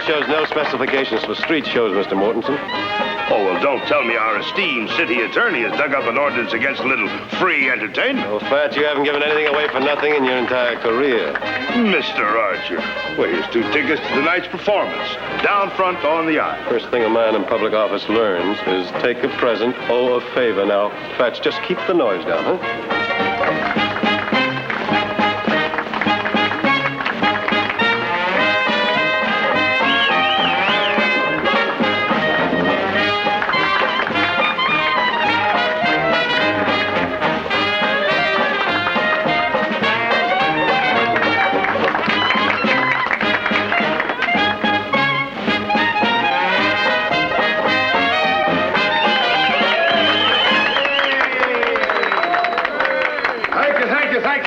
Shows no specifications for street shows, Mr. Mortensen. Oh, well, don't tell me our esteemed city attorney has dug up an ordinance against a little free entertainment. Oh, Fat, you haven't given anything away for nothing in your entire career. Mr. Archer, well, here's 2 tickets to tonight's performance. Down front on the aisle. First thing a man in public office learns is take a present, owe a favor. Now, Fats, just keep the noise down, huh?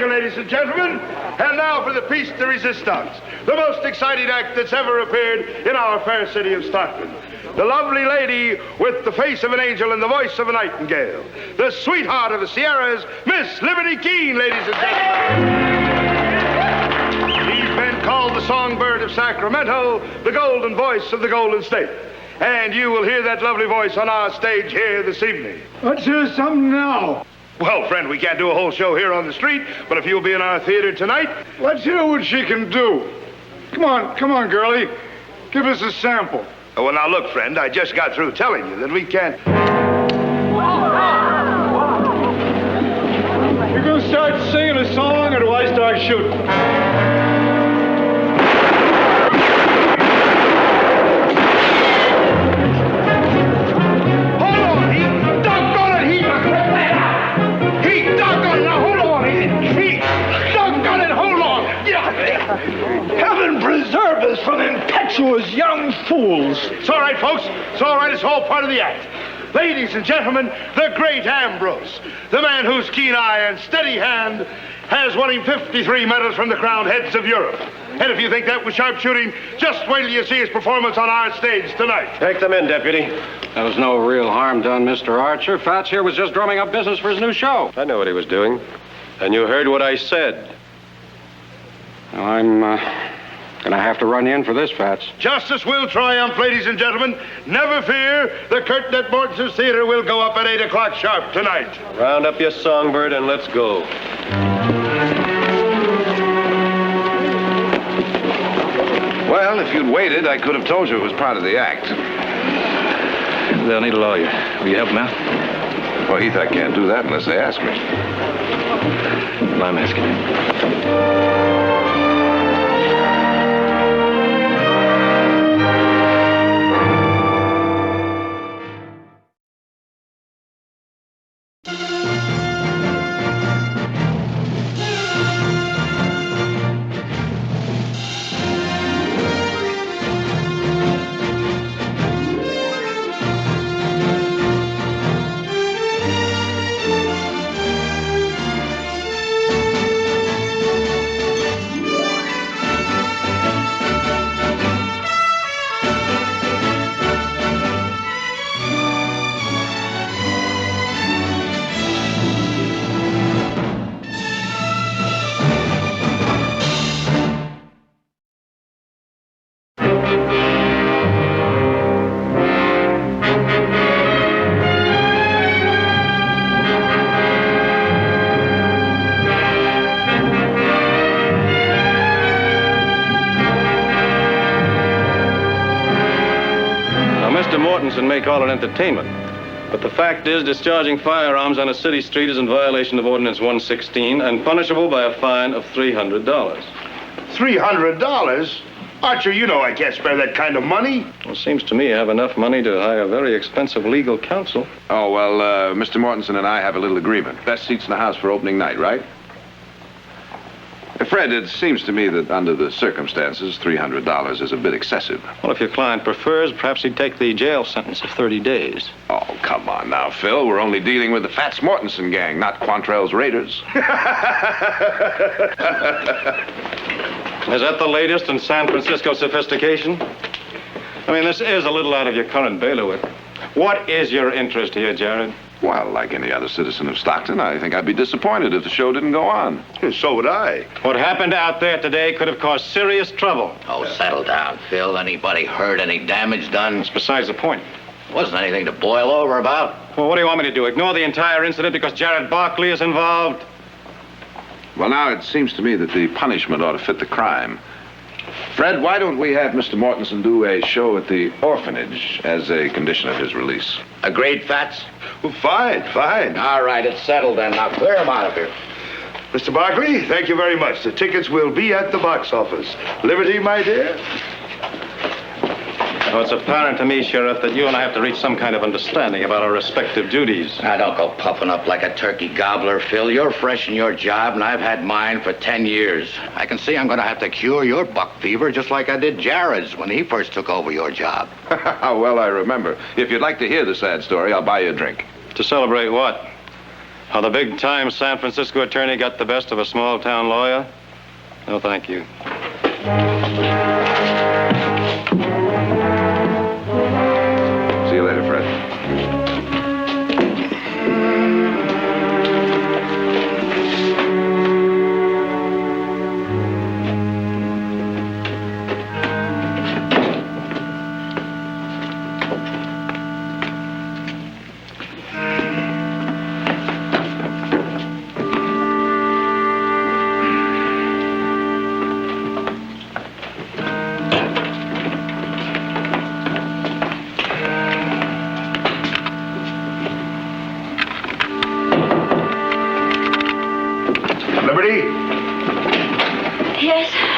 Ladies and gentlemen, and now for the piece de resistance, the most exciting act that's ever appeared in our fair city of Stockton. The lovely lady with the face of an angel and the voice of a nightingale, the sweetheart of the Sierras, Miss Liberty Keene, ladies and gentlemen. She's been called the songbird of Sacramento, the golden voice of the Golden State. And you will hear that lovely voice on our stage here this evening. Let's hear something now. Well, friend, we can't do a whole show here on the street, but if you'll be in our theater tonight... Let's hear what she can do. Come on, girlie. Give us a sample. Oh, well, now, look, friend, I just got through telling you that we can't... You're gonna start singing a song, or do I start shooting? Heaven preserve us from impetuous young fools. It's all right, folks. It's all right. It's all part of the act. Ladies and gentlemen, the great Ambrose, the man whose keen eye and steady hand has won him 53 medals from the crowned heads of Europe. And if you think that was sharpshooting, just wait till you see his performance on our stage tonight. Take them in, Deputy. There was no real harm done, Mr. Archer. Fats here was just drumming up business for his new show. I know what he was doing. And you heard what I said. Now, I'm gonna have to run you in for this, Fats. Justice will triumph, ladies and gentlemen. Never fear, the curtain at Mortensen's Theater will go up at 8 o'clock sharp tonight. Round up your songbird and let's go. Well, if you'd waited, I could have told you it was part of the act. They'll need a lawyer. Will you help them out? Well, Heath, I can't do that unless they ask me. Well, I'm asking you. And may call it entertainment. But the fact is, discharging firearms on a city street is in violation of Ordinance 116 and punishable by a fine of $300. $300? Archer, you know I can't spare that kind of money. Well, it seems to me I have enough money to hire very expensive legal counsel. Oh, well, Mr. Mortensen and I have a little agreement. Best seats in the house for opening night, right? Fred, it seems to me that under the circumstances, $300 is a bit excessive. Well, if your client prefers, perhaps he'd take the jail sentence of 30 days. Oh, come on now, Phil. We're only dealing with the Fats Mortensen gang, not Quantrell's Raiders. Is that the latest in San Francisco sophistication? I mean, this is a little out of your current bailiwick. What is your interest here, Jarrod? Well, like any other citizen of Stockton, I think I'd be disappointed if the show didn't go on. So would I. What happened out there today could have caused serious trouble. Oh, settle down, Phil. Anybody hurt? Any damage done? It's besides the point. Wasn't anything to boil over about. Well, what do you want me to do? Ignore the entire incident because Jarrod Barkley is involved? Well, now, it seems to me that the punishment ought to fit the crime. Fred, why don't we have Mr. Mortensen do a show at the orphanage as a condition of his release? Agreed, Fats? Well, fine. All right, it's settled then. Now clear him out of here. Mr. Barkley, thank you very much. The tickets will be at the box office. Liberty, my dear? Well, it's apparent to me, Sheriff, that you and I have to reach some kind of understanding about our respective duties. Now, don't go puffing up like a turkey gobbler, Phil. You're fresh in your job, and I've had mine for 10 years. I can see I'm going to have to cure your buck fever just like I did Jarrod's when he first took over your job. How well I remember. If you'd like to hear the sad story, I'll buy you a drink. To celebrate what? How the big-time San Francisco attorney got the best of a small-town lawyer? No, thank you. See you later, Fred.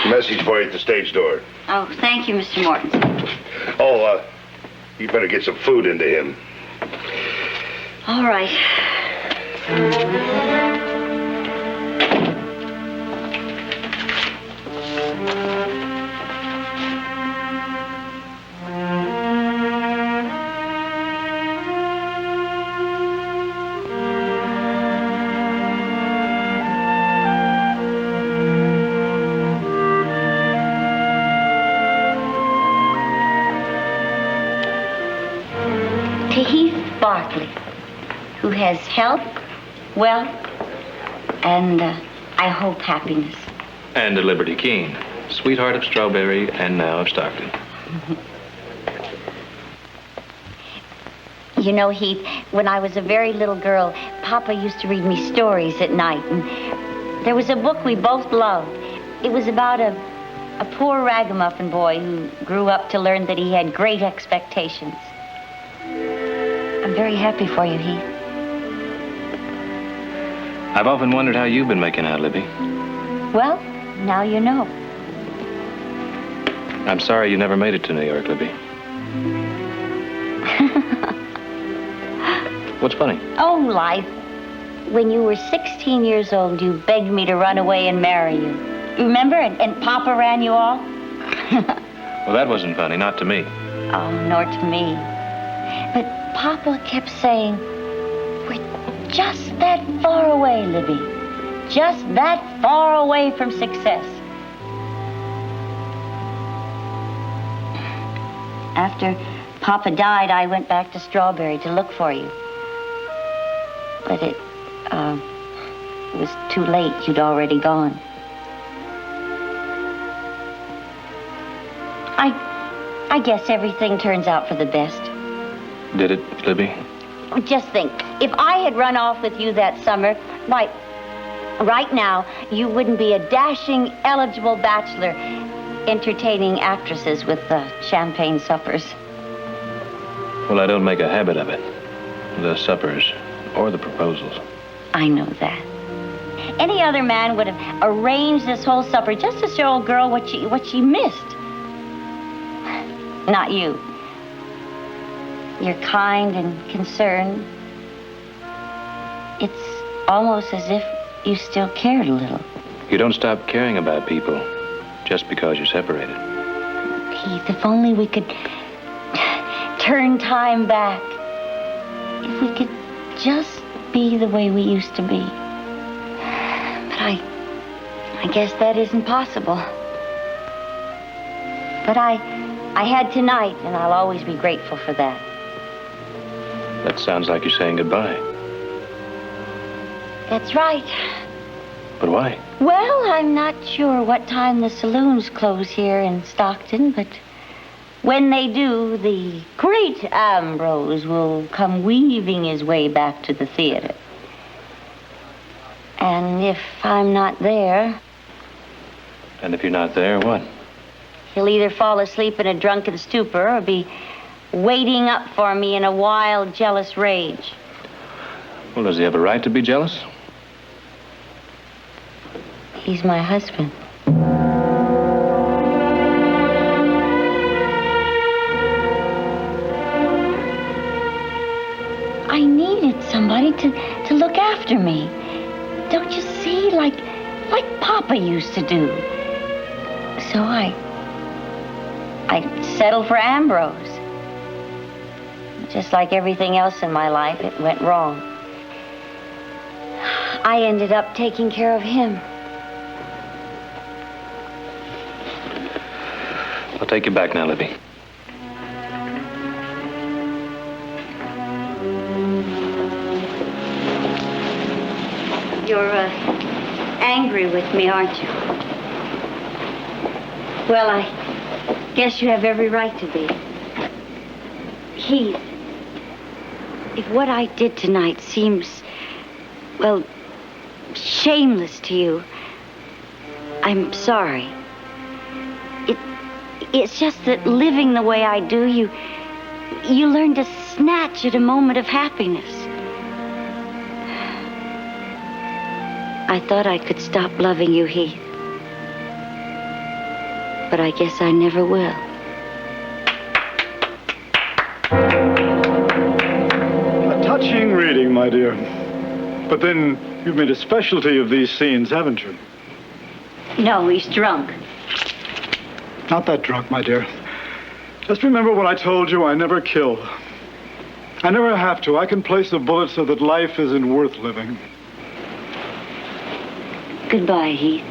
Message for you at the stage door. Oh, thank you, Mr. Mortensen. Oh, you better get some food into him. All right. To Heath Barkley, who has health, wealth, and I hope happiness. And to Liberty Keene, sweetheart of Strawberry and now of Stockton. You know, Heath, when I was a very little girl, Papa used to read me stories at night, and there was a book we both loved. It was about a poor ragamuffin boy who grew up to learn that he had great expectations. I'm very happy for you, Heath. I've often wondered how you've been making out, Libby. Well, now you know. I'm sorry you never made it to New York, Libby. What's funny? Oh, life. When you were 16 years old, you begged me to run away and marry you. Remember? And Papa ran you off? Well, that wasn't funny, not to me. Oh, nor to me. But Papa kept saying, we're just that far away, Libby. Just that far away from success. After Papa died, I went back to Strawberry to look for you. But it was too late. You'd already gone. I guess everything turns out for the best. Did it, Libby? Just think, if I had run off with you that summer, why, right now, you wouldn't be a dashing, eligible bachelor entertaining actresses with champagne suppers. Well, I don't make a habit of it. The suppers or the proposals. I know that. Any other man would have arranged this whole supper just to show a girl what she missed. Not you. You're kind and concerned. It's almost as if you still cared a little. You don't stop caring about people just because you're separated. Heath, if only we could turn time back. If we could just be the way we used to be. But I guess that isn't possible. But I had tonight, and I'll always be grateful for that. That sounds like you're saying goodbye. That's right. But why? Well, I'm not sure what time the saloons close here in Stockton, but when they do, the great Ambrose will come weaving his way back to the theater. And if I'm not there... And if you're not there, what? He'll either fall asleep in a drunken stupor or be waiting up for me in a wild, jealous rage. Well, does he have a right to be jealous? He's my husband. I needed somebody to look after me. Don't you see? Like Papa used to do. So I settled for Ambrose. Just like everything else in my life, it went wrong. I ended up taking care of him. I'll take you back now, Libby. You're angry with me, aren't you? Well, I guess you have every right to be. Heath, if what I did tonight seems, well, shameless to you, I'm sorry. It's just that living the way I do, you learn to snatch at a moment of happiness. I thought I could stop loving you, Heath. But I guess I never will. A touching reading, my dear. But then you've made a specialty of these scenes, haven't you? No, he's drunk. Not that drunk, my dear. Just remember what I told you, I never kill. I never have to. I can place a bullet so that life isn't worth living. Goodbye, Heath.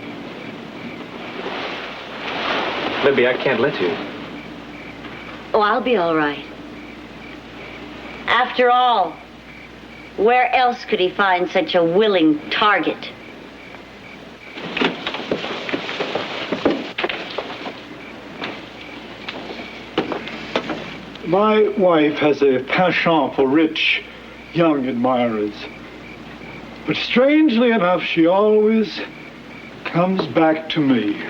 Libby, I can't let you. Oh, I'll be all right. After all, where else could he find such a willing target? My wife has a penchant for rich, young admirers. But strangely enough, she always comes back to me.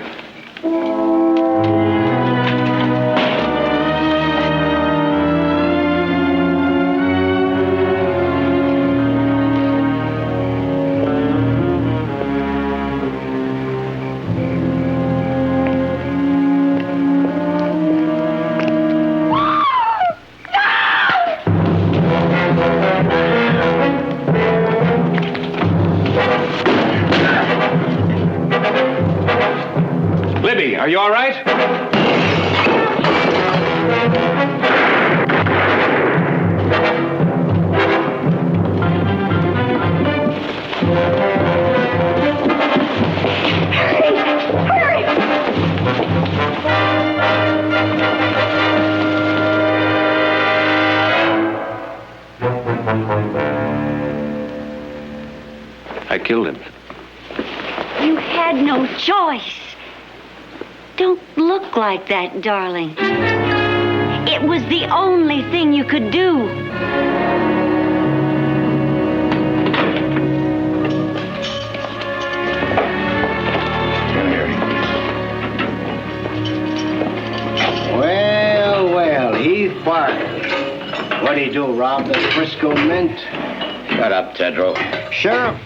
Are you all right? Hurry! I killed him. You had no choice. Don't look like that, darling. It was the only thing you could do. Well, Heath Barkley. What'd he do, rob the Frisco Mint? Shut up, Tedrow. Sheriff,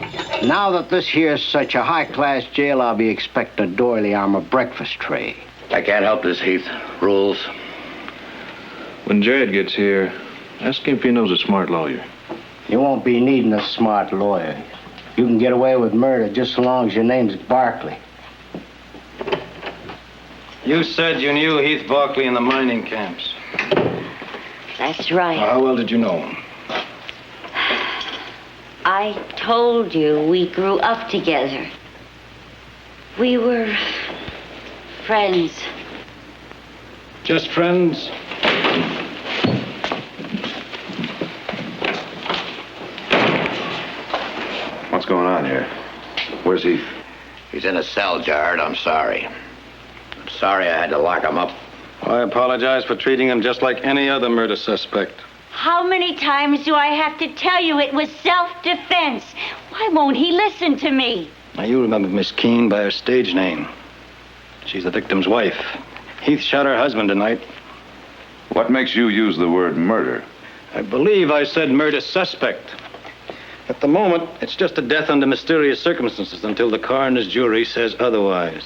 now that this here's such a high-class jail, I'll be expecting a doily armor breakfast tray. I can't help this, Heath. Rules. When Jarrod gets here, ask him if he knows a smart lawyer. You won't be needing a smart lawyer. You can get away with murder just so long as your name's Barkley. You said you knew Heath Barkley in the mining camps. That's right. How well did you know him? I told you we grew up together. We were friends. Just friends. What's going on here? Where's Heath? He's in a cell, Jarrod. I'm sorry. I'm sorry I had to lock him up. I apologize for treating him just like any other murder suspect. How many times do I have to tell you it was self-defense? Why won't he listen to me? Now, you remember Miss Keene by her stage name. She's the victim's wife. Heath shot her husband tonight. What makes you use the word murder? I believe I said murder suspect. At the moment, it's just a death under mysterious circumstances until the coroner's jury says otherwise.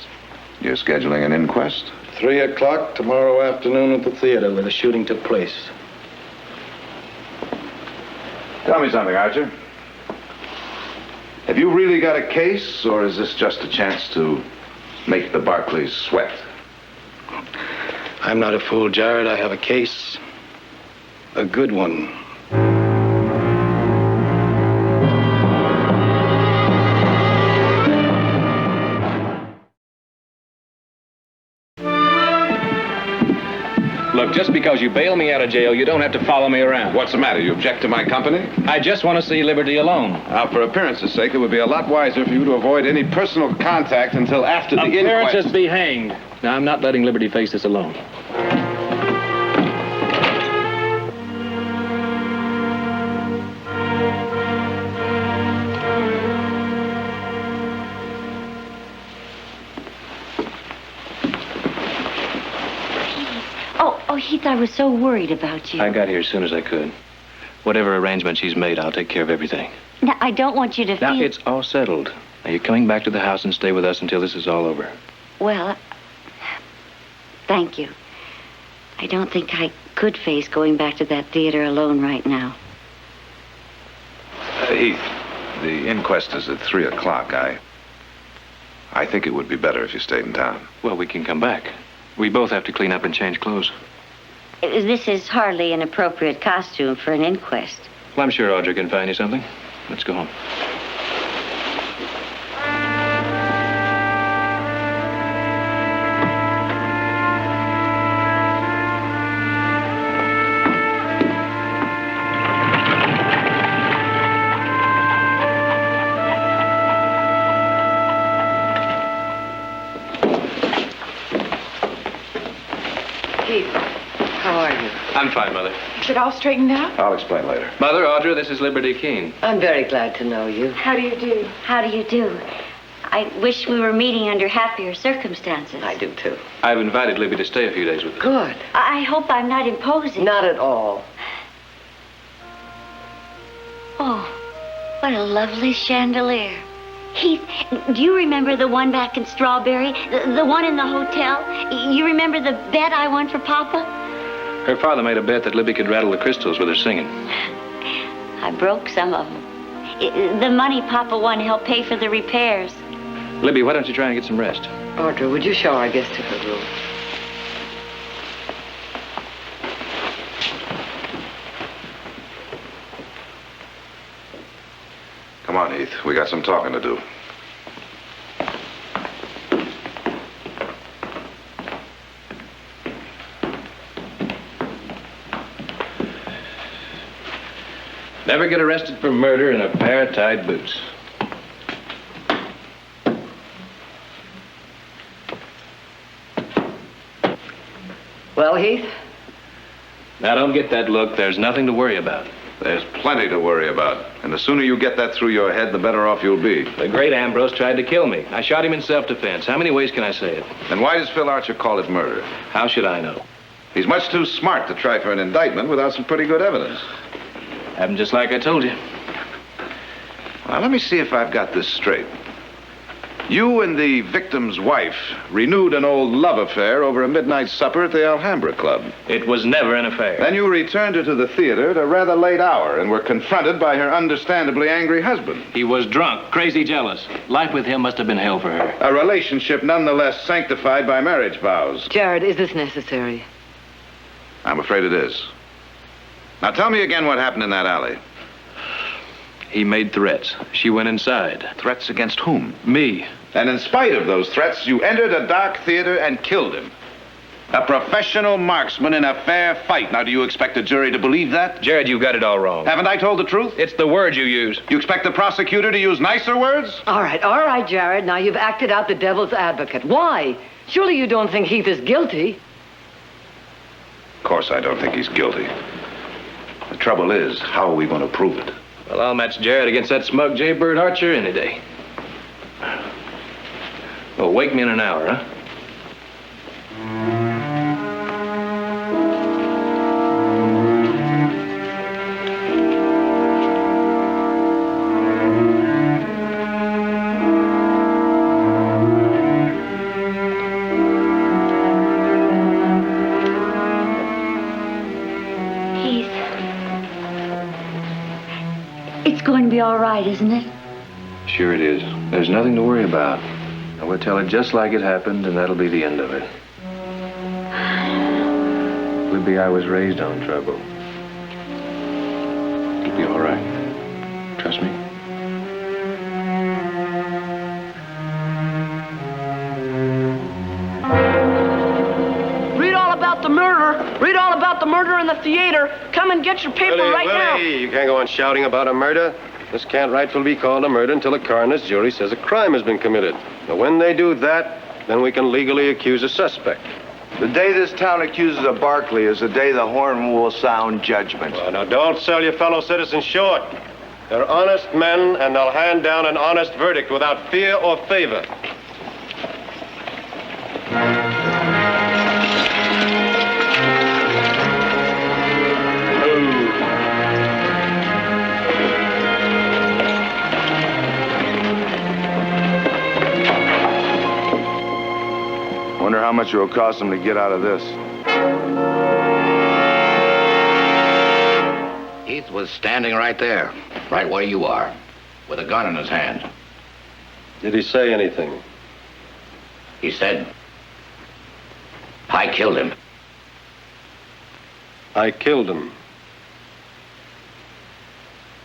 You're scheduling an inquest? 3 o'clock tomorrow afternoon at the theater where the shooting took place. Tell me something, Archer. Have you really got a case, or is this just a chance to make the Barkleys sweat? I'm not a fool, Jarrod. I have a case. A good one. Look, just because you bail me out of jail, you don't have to follow me around. What's the matter? You object to my company? I just want to see Liberty alone. For appearance's sake, it would be a lot wiser for you to avoid any personal contact until after the inquest. Appearances be hanged. Now, I'm not letting Liberty face this alone. Oh, Heath, I was so worried about you. I got here as soon as I could. Whatever arrangement she's made, I'll take care of everything. Now, I don't want you to feel... Now, it's all settled. Now, you're coming back to the house and stay with us until this is all over. Well, thank you. I don't think I could face going back to that theater alone right now. Heath, the inquest is at 3 o'clock. I think it would be better if you stayed in town. Well, we can come back. We both have to clean up and change clothes. This is hardly an appropriate costume for an inquest. Well, I'm sure Audra can find you something. Let's go home. I'm fine, Mother. Is it all straightened out? I'll explain later. Mother, Audra, this is Liberty Keene. I'm very glad to know you. How do you do? How do you do? I wish we were meeting under happier circumstances. I do, too. I've invited Libby to stay a few days with us. Good. I hope I'm not imposing. Not at all. Oh, what a lovely chandelier. Heath, do you remember the one back in Strawberry? The one in the hotel? You remember the bet I won for Papa? Her father made a bet that Libby could rattle the crystals with her singing. I broke some of them. The money Papa won helped pay for the repairs. Libby, why don't you try and get some rest? Audra, would you show our guest to her room? Come on, Heath. We got some talking to do. Never get arrested for murder in a pair of tied boots. Well, Heath? Now, don't get that look. There's nothing to worry about. There's plenty to worry about. And the sooner you get that through your head, the better off you'll be. The great Ambrose tried to kill me. I shot him in self-defense. How many ways can I say it? Then why does Phil Archer call it murder? How should I know? He's much too smart to try for an indictment without some pretty good evidence. Happened just like I told you. Now, let me see if I've got this straight. You and the victim's wife renewed an old love affair over a midnight supper at the Alhambra Club. It was never an affair. Then you returned her to the theater at a rather late hour and were confronted by her understandably angry husband. He was drunk, crazy jealous. Life with him must have been hell for her. A relationship nonetheless sanctified by marriage vows. Jarrod, is this necessary? I'm afraid it is. Now tell me again what happened in that alley. He made threats. She went inside. Threats against whom? Me. And in spite of those threats, you entered a dark theater and killed him. A professional marksman in a fair fight. Now, do you expect the jury to believe that? Jarrod, you've got it all wrong. Haven't I told the truth? It's the word you use. You expect the prosecutor to use nicer words? All right, Jarrod. Now you've acted out the devil's advocate. Why? Surely you don't think Heath is guilty. Of course I don't think he's guilty. The trouble is, how are we going to prove it? Well, I'll match Jarrod against that smug jaybird Archer any day. Well, wake me in an hour, huh? Going to be all right, isn't it? Sure it is. There's nothing to worry about. And we'll tell it just like it happened, and that'll be the end of it. Libby, I was raised on trouble. It'll be all right. Trust me. Read all about the murder. Read all about the murder in the theater. Come and get your paper right now. You can't go on shouting about a murder. This can't rightfully be called a murder until a coroner's jury says a crime has been committed. Now, when they do that, then we can legally accuse a suspect. The day this town accuses a Barkley is the day the horn will sound judgment. Well, now, don't sell your fellow citizens short. They're honest men, and they'll hand down an honest verdict without fear or favor. Wonder how much it will cost him to get out of this. Heath was standing right there, right where you are, with a gun in his hand. Did he say anything? He said, I killed him. I killed him.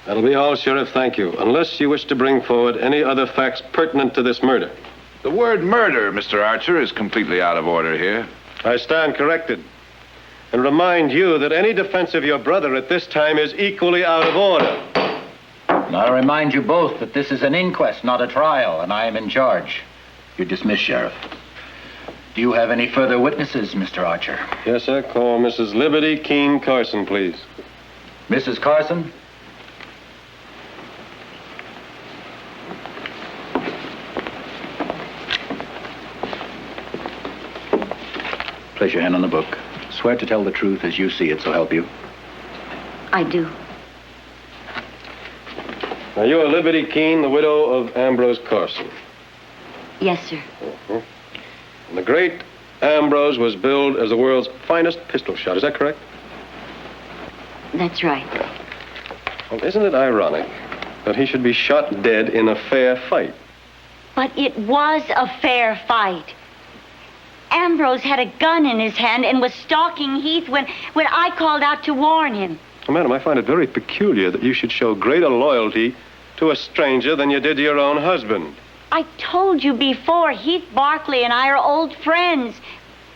That'll be all, Sheriff. Thank you. Unless you wish to bring forward any other facts pertinent to this murder. The word murder, Mr. Archer, is completely out of order here. I stand corrected. And remind you that any defense of your brother at this time is equally out of order. And I remind you both that this is an inquest, not a trial, and I am in charge. You're dismissed, Sheriff. Do you have any further witnesses, Mr. Archer? Yes, sir. Call Mrs. Liberty Keene Carson, please. Mrs. Carson? Place your hand on the book. Swear to tell the truth as you see it, so help you. I do. Now, you are Liberty Keene, the widow of Ambrose Carson. Yes, sir. Uh-huh. And the great Ambrose was billed as the world's finest pistol shot. Is that correct? That's right. Well, isn't it ironic that he should be shot dead in a fair fight? But it was a fair fight. Ambrose had a gun in his hand and was stalking Heath when I called out to warn him. Well, madam, I find it very peculiar that you should show greater loyalty to a stranger than you did to your own husband. I told you before, Heath Barkley and I are old friends.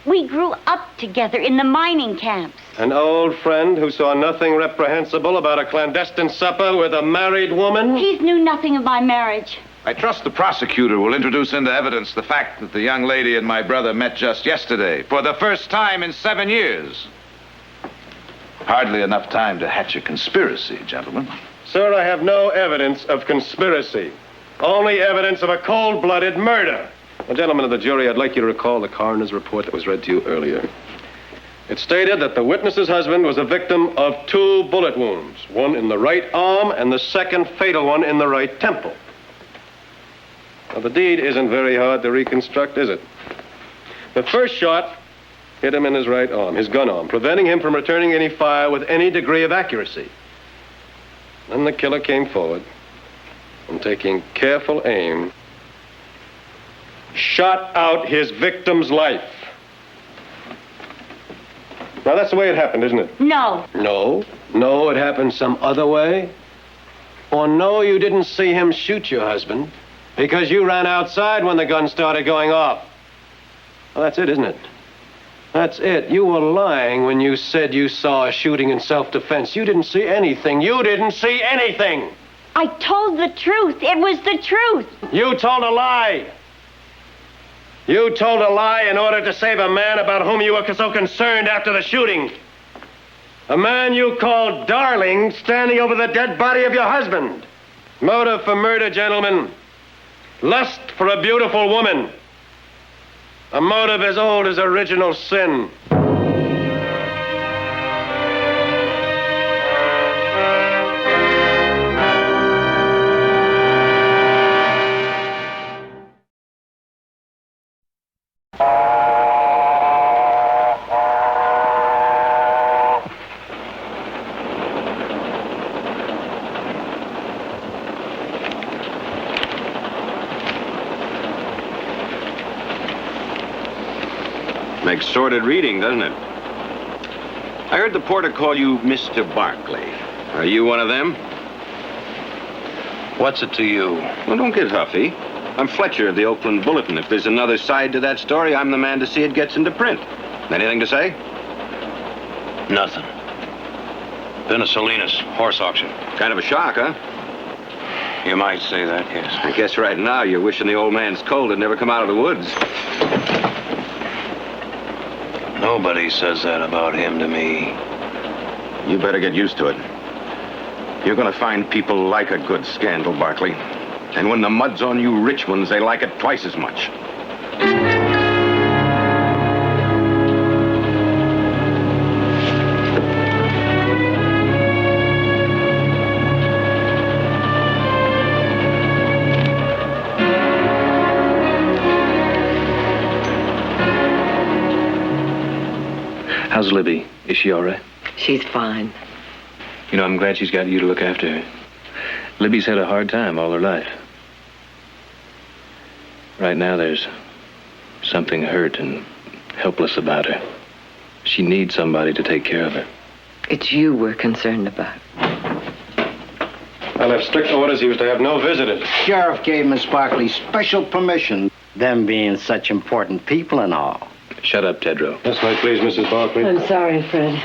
We grew up together in the mining camps. An old friend who saw nothing reprehensible about a clandestine supper with a married woman? Heath knew nothing of my marriage. I trust the prosecutor will introduce into evidence the fact that the young lady and my brother met just yesterday, for the first time in 7 years. Hardly enough time to hatch a conspiracy, gentlemen. Sir, I have no evidence of conspiracy. Only evidence of a cold-blooded murder. Well, gentlemen of the jury, I'd like you to recall the coroner's report that was read to you earlier. It stated that the witness's husband was a victim of 2 bullet wounds, one in the right arm and the second fatal one in the right temple. Now, the deed isn't very hard to reconstruct, is it? The first shot hit him in his right arm, his gun arm, preventing him from returning any fire with any degree of accuracy. Then the killer came forward and, taking careful aim, shot out his victim's life. Now, that's the way it happened, isn't it? No. No, it happened some other way. Or no, you didn't see him shoot your husband because you ran outside when the gun started going off. Well, that's it, isn't it? That's it. You were lying when you said you saw a shooting in self-defense. You didn't see anything. You didn't see anything. I told the truth. It was the truth. You told a lie. You told a lie in order to save a man about whom you were so concerned after the shooting. A man you called darling standing over the dead body of your husband. Motive for murder, gentlemen. Lust for a beautiful woman. A motive as old as original sin. Makes sordid reading, doesn't it? I heard the porter call you Mr. Barkley. Are you one of them? What's it to you? Well, don't get huffy. I'm Fletcher of the Oakland Bulletin. If there's another side to that story, I'm the man to see it gets into print. Anything to say? Nothing. Been a Salinas horse auction. Kind of a shock, huh? You might say that, yes. I guess right now you're wishing the old man's cold had never come out of the woods. Nobody says that about him to me. You better get used to it. You're gonna find people like a good scandal, Barkley. And when the mud's on you rich ones, they like it twice as much. How's Libby? Is she all right? She's fine. You know, I'm glad she's got you to look after her. Libby's had a hard time all her life. Right now, there's something hurt and helpless about her. She needs somebody to take care of her. It's you we're concerned about. I left strict orders he was to have no visitors. Sheriff gave Miss Barkley special permission, them being such important people and all. Shut up, Tedrow. Yes, may I please, Mrs. Barkley? I'm sorry, Fred.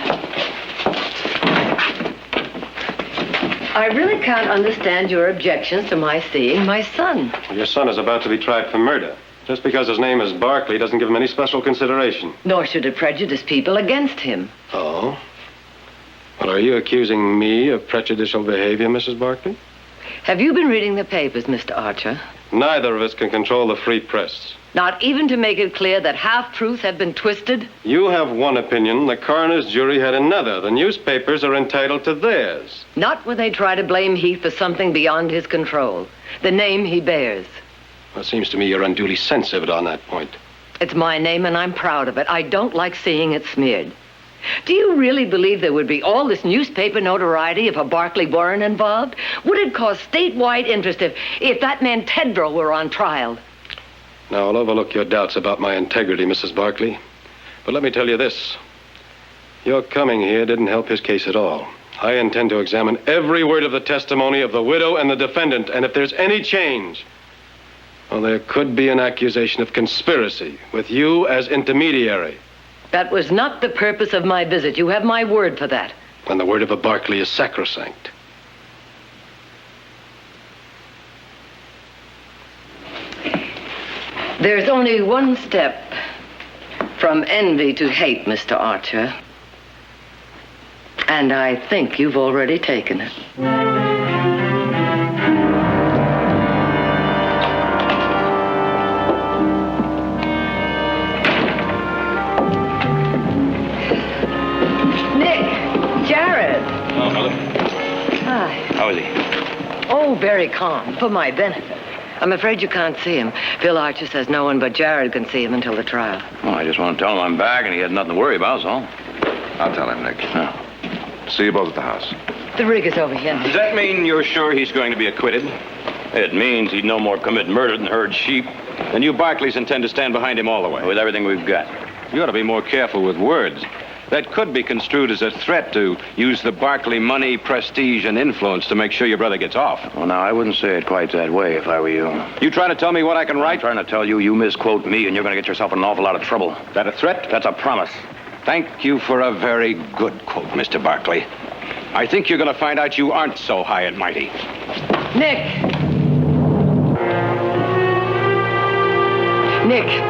I really can't understand your objections to my seeing my son. Your son is about to be tried for murder. Just because his name is Barkley doesn't give him any special consideration. Nor should it prejudice people against him. Oh? Well, are you accusing me of prejudicial behavior, Mrs. Barkley? Have you been reading the papers, Mr. Archer? Neither of us can control the free press. Not even to make it clear that half-truths have been twisted? You have one opinion, the coroner's jury had another. The newspapers are entitled to theirs. Not when they try to blame Heath for something beyond his control. The name he bears. Well, it seems to me you're unduly sensitive on that point. It's my name and I'm proud of it. I don't like seeing it smeared. Do you really believe there would be all this newspaper notoriety if a Barkley weren't involved? Would it cause statewide interest if that man Tedrow were on trial? Now, I'll overlook your doubts about my integrity, Mrs. Barkley. But let me tell you this. Your coming here didn't help his case at all. I intend to examine every word of the testimony of the widow and the defendant, and if there's any change, well, there could be an accusation of conspiracy with you as intermediary. That was not the purpose of my visit. You have my word for that. And the word of a Barkley is sacrosanct. There's only one step from envy to hate, Mr. Archer. And I think you've already taken it. Nick, Jarrod. Oh, Mother. Hi. How is he? Oh, very calm, for my benefit. I'm afraid you can't see him. Phil Archer says no one but Jarrod can see him until the trial. Well, I just want to tell him I'm back and he had nothing to worry about, so. I'll tell him, Nick. See you both at the house. The rig is over here. Does that mean you're sure he's going to be acquitted? It means he'd no more commit murder than herd sheep. Then you Barkleys intend to stand behind him all the way. With everything we've got. You ought to be more careful with words. that could be construed as a threat to use the Barkley money, prestige, and influence to make sure your brother gets off. Well, now, I wouldn't say it quite that way if I were you. You trying to tell me what I can write? I'm trying to tell you, you misquote me, and you're going to get yourself in an awful lot of trouble. That a threat? That's a promise. Thank you for a very good quote, Mr. Barkley. I think you're going to find out you aren't so high and mighty. Nick! Nick!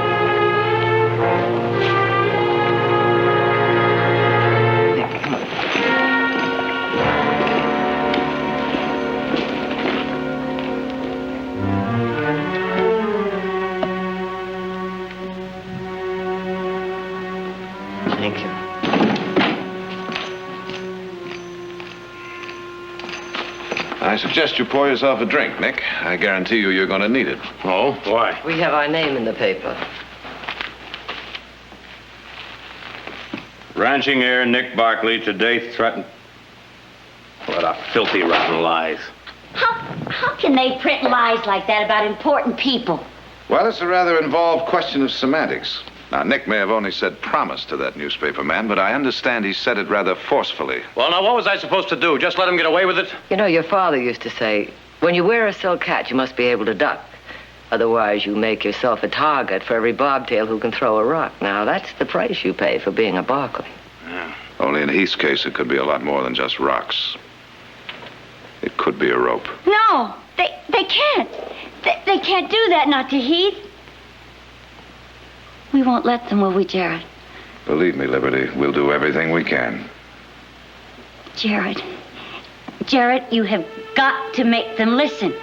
Thank you. I suggest you pour yourself a drink, Nick. I guarantee you you're going to need it. Oh? Why? We have our name in the paper. Ranching heir Nick Barkley today threatened. What a filthy, rotten lies. How can they print lies like that about important people? Well, it's a rather involved question of semantics. Now, Nick may have only said promise to that newspaper man, but I understand he said it rather forcefully. Well, now, what was I supposed to do? Just let him get away with it? You know, your father used to say, when you wear a silk hat, you must be able to duck. Otherwise, you make yourself a target for every bobtail who can throw a rock. Now, that's the price you pay for being a Barkley. Yeah. Only in Heath's case, it could be a lot more than just rocks. It could be a rope. No, they can't. They can't do that, not to Heath. We won't let them, will we, Jarrod? Believe me, Liberty, we'll do everything we can. Jarrod, you have got to make them listen.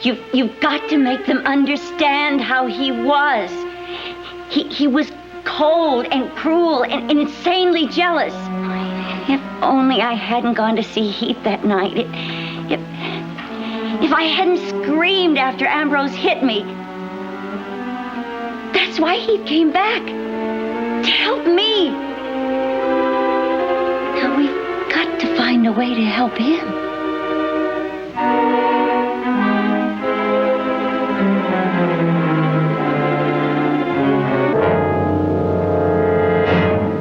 You've got to make them understand how he was. He was cold and cruel and insanely jealous. If only I hadn't gone to see Heath that night. If I hadn't screamed after Ambrose hit me. That's why Heath came back. To help me. Now we've got to find a way to help him.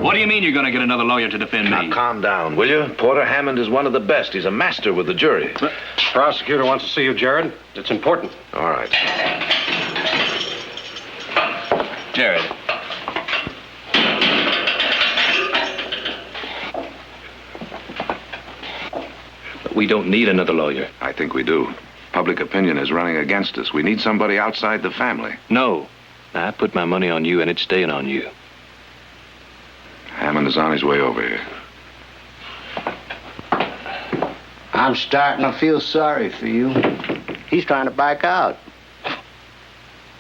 What do you mean you're going to get another lawyer to defend me? Now, calm down, will you? Porter Hammond is one of the best. He's a master with the jury. The prosecutor wants to see you, Jarrod. It's important. All right. Jarrod. We don't need another lawyer. I think we do. Public opinion is running against us. We need somebody outside the family. No. I put my money on you, and it's staying on you. Hammond is on his way over here. I'm starting to feel sorry for you. He's trying to back out.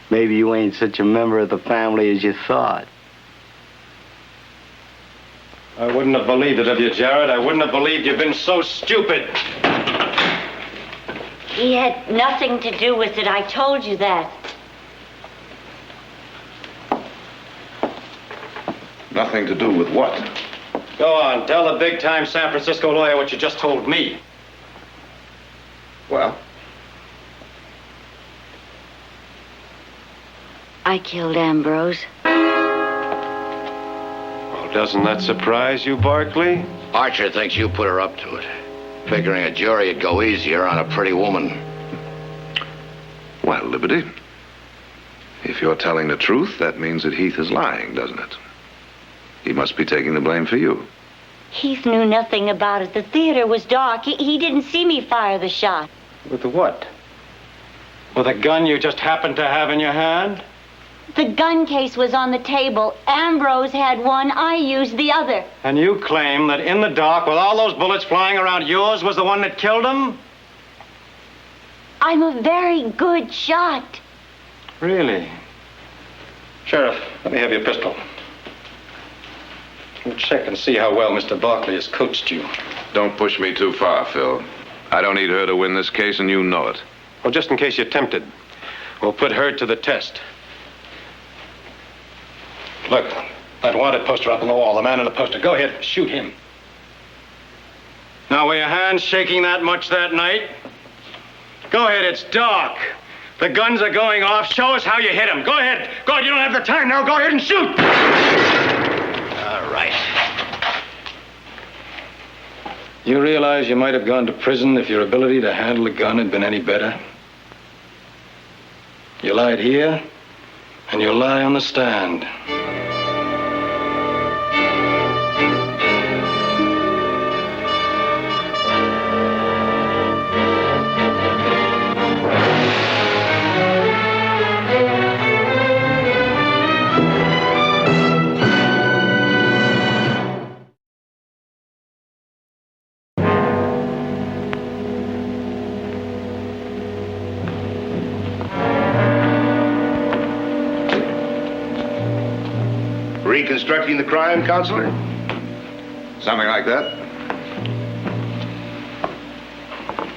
Maybe you ain't such a member of the family as you thought. I wouldn't have believed it of you, Jarrod. I wouldn't have believed you've been so stupid. He had nothing to do with it. I told you that. Nothing to do with what? Go on, tell the big-time San Francisco lawyer what you just told me. Well? I killed Ambrose. Well, doesn't that surprise you, Barkley? Archer thinks you put her up to it. Figuring a jury would go easier on a pretty woman. Well, Liberty, if you're telling the truth, that means that Heath is lying, doesn't it? He must be taking the blame for you. Heath knew nothing about it. The theater was dark. He didn't see me fire the shot. With the what? With a gun you just happened to have in your hand? The gun case was on the table. Ambrose had one. I used the other. And you claim that in the dark, with all those bullets flying around, yours was the one that killed him? I'm a very good shot. Really? Sheriff, let me have your pistol. We'll check and see how well Mr. Barkley has coached you. Don't push me too far, Phil. I don't need her to win this case, and you know it. Well, just in case you're tempted, we'll put her to the test. Look, that wanted poster up on the wall. The man in the poster. Go ahead, shoot him. Now, were your hands shaking that much that night? Go ahead, it's dark. The guns are going off. Show us how you hit him. Go ahead. Go ahead, you don't have the time now. Go ahead and shoot. All right. You realize you might have gone to prison if your ability to handle a gun had been any better? You lied here, and you'll lie on the stand. Reconstructing the crime, Counselor? Something like that.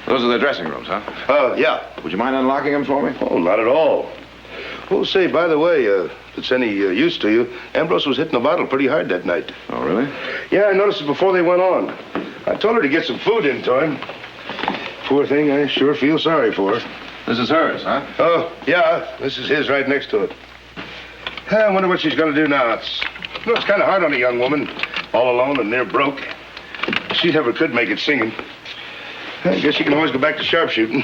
Those are the dressing rooms, huh? Yeah. Would you mind unlocking them for me? Oh, not at all. Oh, say, by the way, if it's any use to you, Ambrose was hitting the bottle pretty hard that night. Oh, really? Yeah, I noticed it before they went on. I told her to get some food into him. Poor thing, I sure feel sorry for her. This is hers, huh? Oh, yeah, this is his right next to it. I wonder what she's going to do now. It's kind of hard on a young woman, all alone and near broke. She never could make it singing. I guess she can always go back to sharpshooting.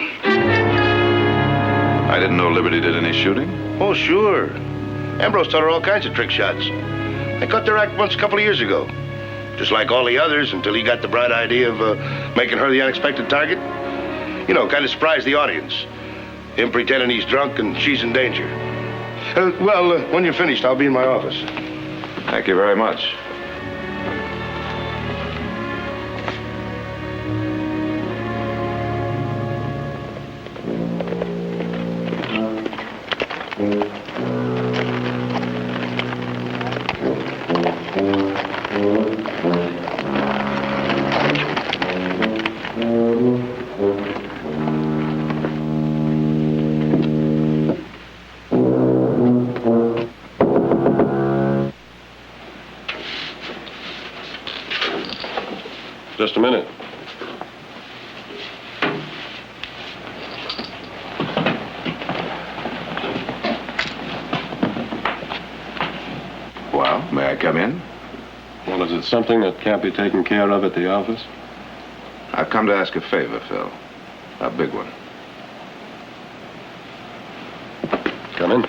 I didn't know Liberty did any shooting. Oh, sure. Ambrose taught her all kinds of trick shots. I caught their act once a couple of years ago. Just like all the others, until he got the bright idea of making her the unexpected target. You know, kind of surprise the audience. Him pretending he's drunk and she's in danger. When you're finished, I'll be in my office. Thank you very much. Just a minute. Well, may I come in? Well, is it something that can't be taken care of at the office? I've come to ask a favor, Phil. A big one. Come in.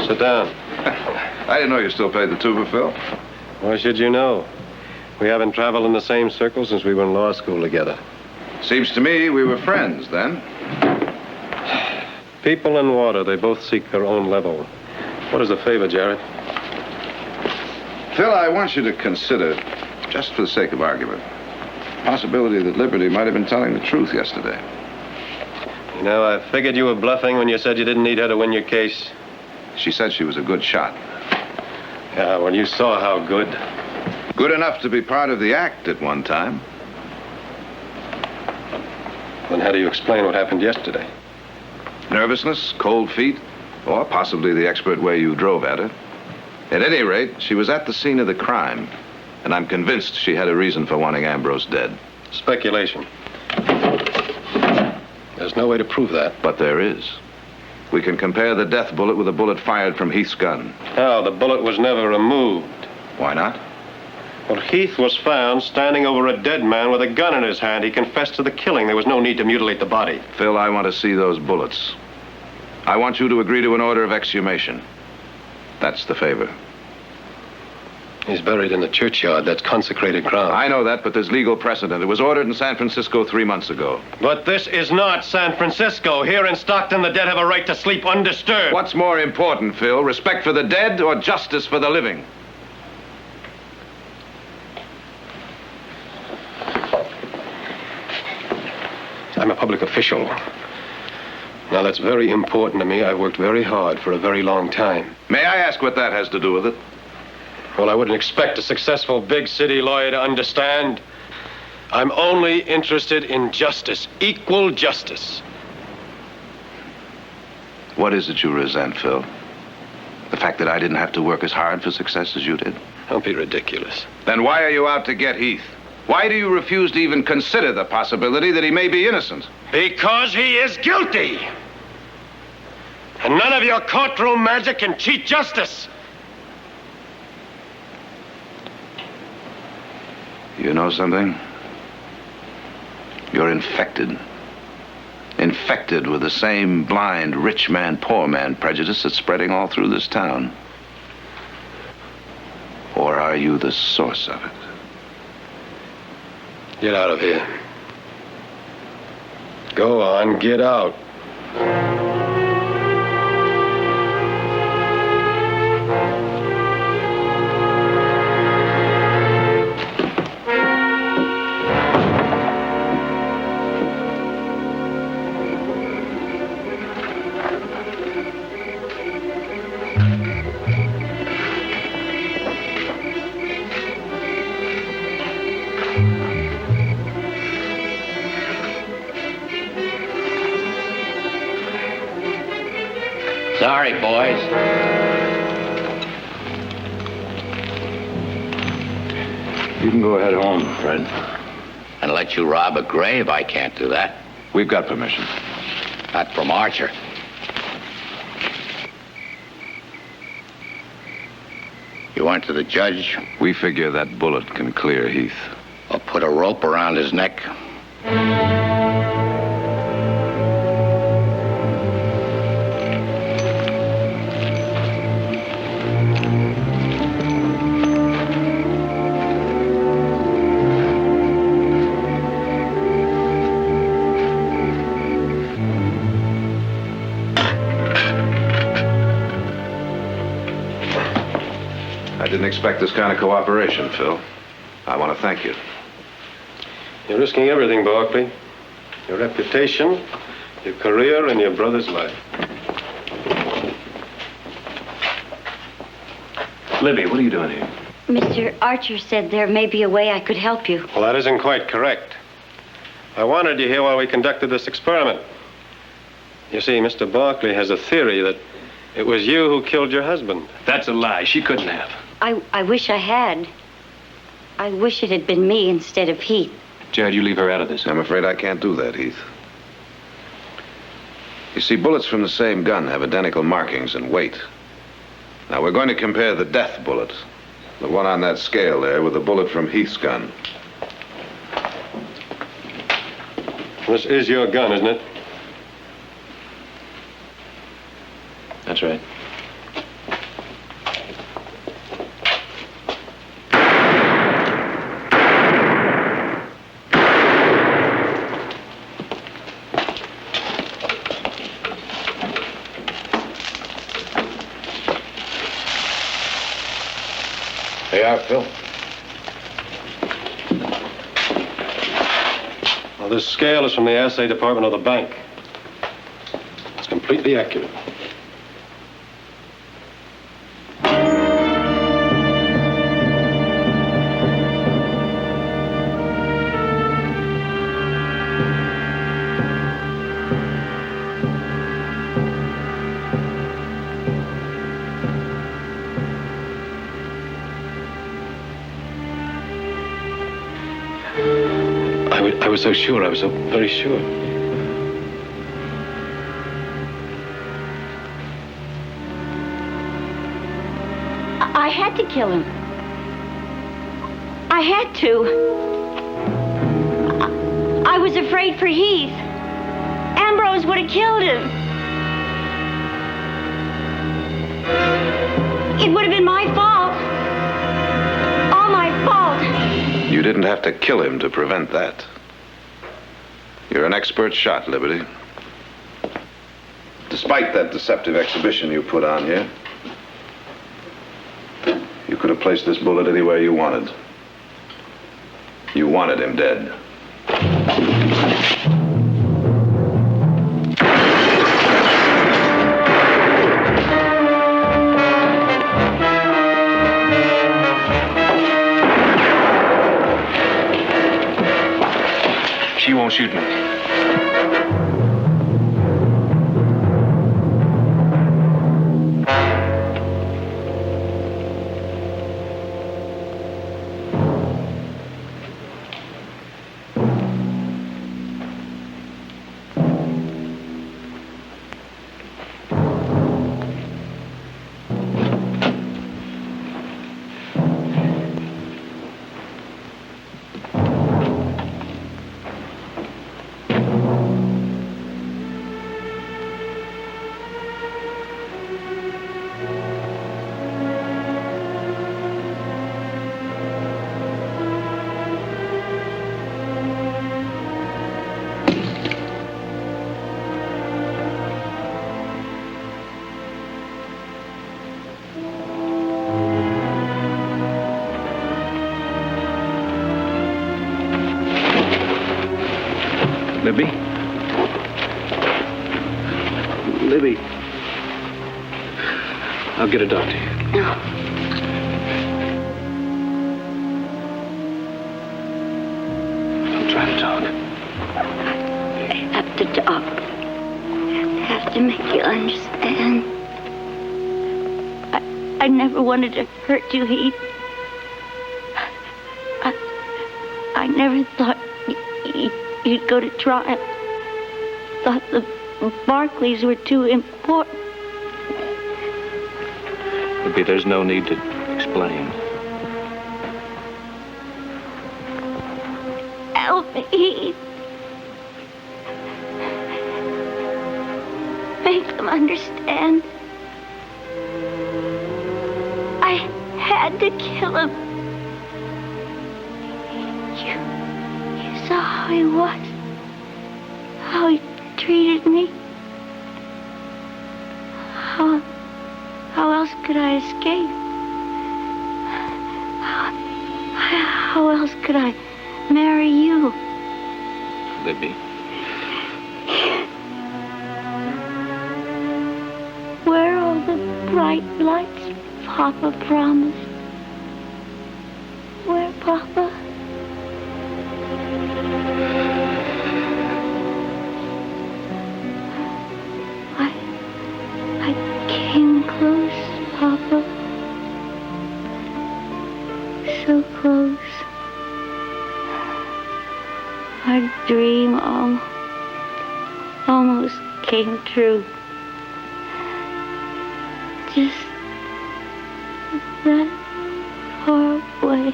Sit down. I didn't know you still played the tuba, Phil. Why should you know? We haven't traveled in the same circle since we were in law school together. Seems to me we were friends then. People and water, they both seek their own level. What is the favor, Jarrod? Phil, I want you to consider, just for the sake of argument, the possibility that Liberty might have been telling the truth yesterday. You know, I figured you were bluffing when you said you didn't need her to win your case. She said she was a good shot. Yeah, well, you saw how good. Good enough to be part of the act at one time. Then how do you explain what happened yesterday? Nervousness, cold feet, or possibly the expert way you drove at her. At any rate, she was at the scene of the crime, and I'm convinced she had a reason for wanting Ambrose dead. Speculation. There's no way to prove that. But there is. We can compare the death bullet with a bullet fired from Heath's gun. How? The bullet was never removed. Why not? Well, Heath was found standing over a dead man with a gun in his hand. He confessed to the killing. There was no need to mutilate the body. Phil, I want to see those bullets. I want you to agree to an order of exhumation. That's the favor. He's buried in the churchyard. That's consecrated ground. I know that, but there's legal precedent. It was ordered in San Francisco 3 months ago. But this is not San Francisco. Here in Stockton, the dead have a right to sleep undisturbed. What's more important, Phil? Respect for the dead or justice for the living? I'm a public official. Now, that's very important to me. I've worked very hard for a very long time. May I ask what that has to do with it? Well, I wouldn't expect a successful big city lawyer to understand. I'm only interested in justice, equal justice. What is it you resent, Phil? The fact that I didn't have to work as hard for success as you did? Don't be ridiculous. Then why are you out to get Heath? Why do you refuse to even consider the possibility that he may be innocent? Because he is guilty. And none of your courtroom magic can cheat justice. You know something? You're infected. Infected with the same blind rich man, poor man prejudice that's spreading all through this town. Or are you the source of it? Get out of here. Go on, get out. Sorry, boys. You can go ahead home, Fred. And let you rob a grave? I can't do that. We've got permission. Not from Archer. You went to the judge? We figure that bullet can clear Heath. Or put a rope around his neck? I didn't expect this kind of cooperation, Phil. I want to thank you. You're risking everything, Barkley. Your reputation, your career, and your brother's life. Libby, what are you doing here? Mr. Archer said there may be a way I could help you. Well, that isn't quite correct. I wanted you here while we conducted this experiment. You see, Mr. Barkley has a theory that it was you who killed your husband. That's a lie. She couldn't have. I wish I had. I wish it had been me instead of Heath. Jarrod, you leave her out of this. I'm afraid I can't do that, Heath. You see, bullets from the same gun have identical markings and weight. Now, we're going to compare the death bullet, the one on that scale there, with the bullet from Heath's gun. This is your gun, isn't it? That's right. They are, Phil. Well, this scale is from the assay department of the bank. It's completely accurate. I was so sure. I was so very sure. I had to kill him. I had to. I was afraid for Heath. Ambrose would have killed him. It would have been my fault. All my fault. You didn't have to kill him to prevent that. You're an expert shot, Liberty. Despite that deceptive exhibition you put on here, you could have placed this bullet anywhere you wanted. You wanted him dead. She won't shoot me. Libby? Libby. I'll get a doctor. No. I'm trying to talk. I have to talk. I have to make you understand. I never wanted to hurt you, Heath. I never thought you'd go to trial. Thought the Barkleys were too important. Libby, there's no need to explain. Help me, Heath. Make them understand. I had to kill him. You saw how he was. How he treated me. How else could I escape? How else could I marry you? Libby. Where are all the bright lights Papa promised? Where, Papa? I came close, Papa. So close. Our dream almost came true. Just that far away.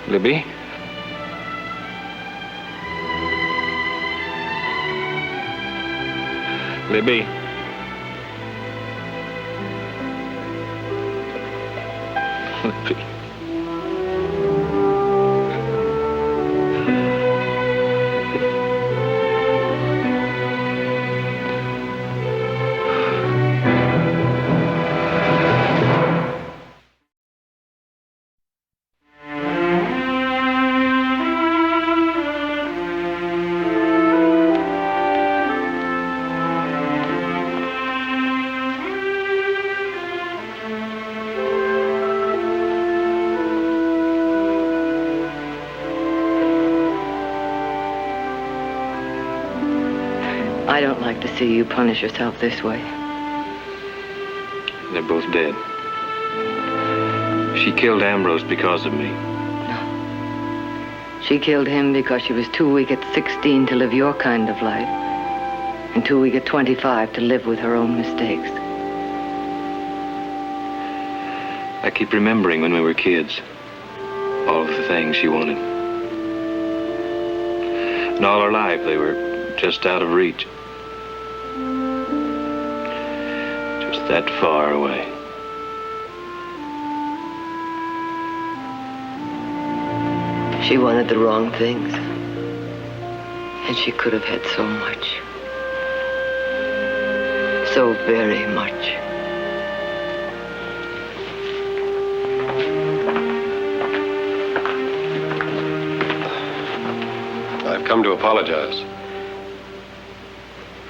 Libby? Libby? Libby. I don't like to see you punish yourself this way. They're both dead. She killed Ambrose because of me. No. She killed him because she was too weak at 16 to live your kind of life, and too weak at 25 to live with her own mistakes. I keep remembering when we were kids. All of the things she wanted. And all her life, they were just out of reach. Just that far away. She wanted the wrong things. And she could have had so much. So very much. I've come to apologize.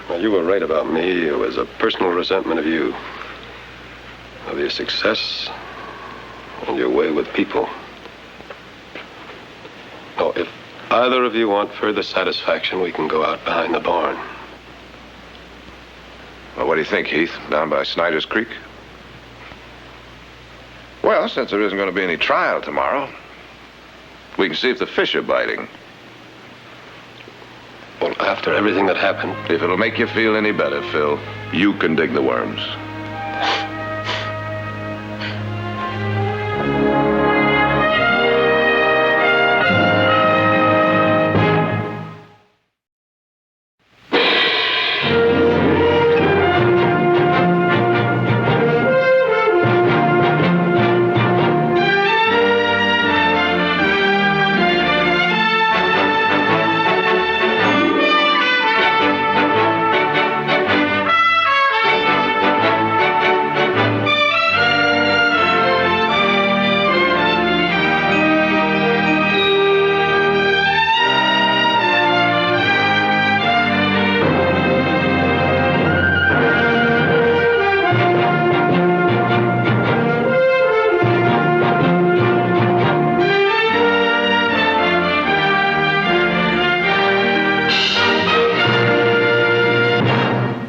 Well, you were right about me. It was a personal resentment of you. Of your success and your way with people. Oh, if either of you want further satisfaction, we can go out behind the barn. Well, what do you think, Heath? Down by Snyder's Creek? Well, since there isn't going to be any trial tomorrow, we can see if the fish are biting. Well, after everything that happened... If it'll make you feel any better, Phil, you can dig the worms.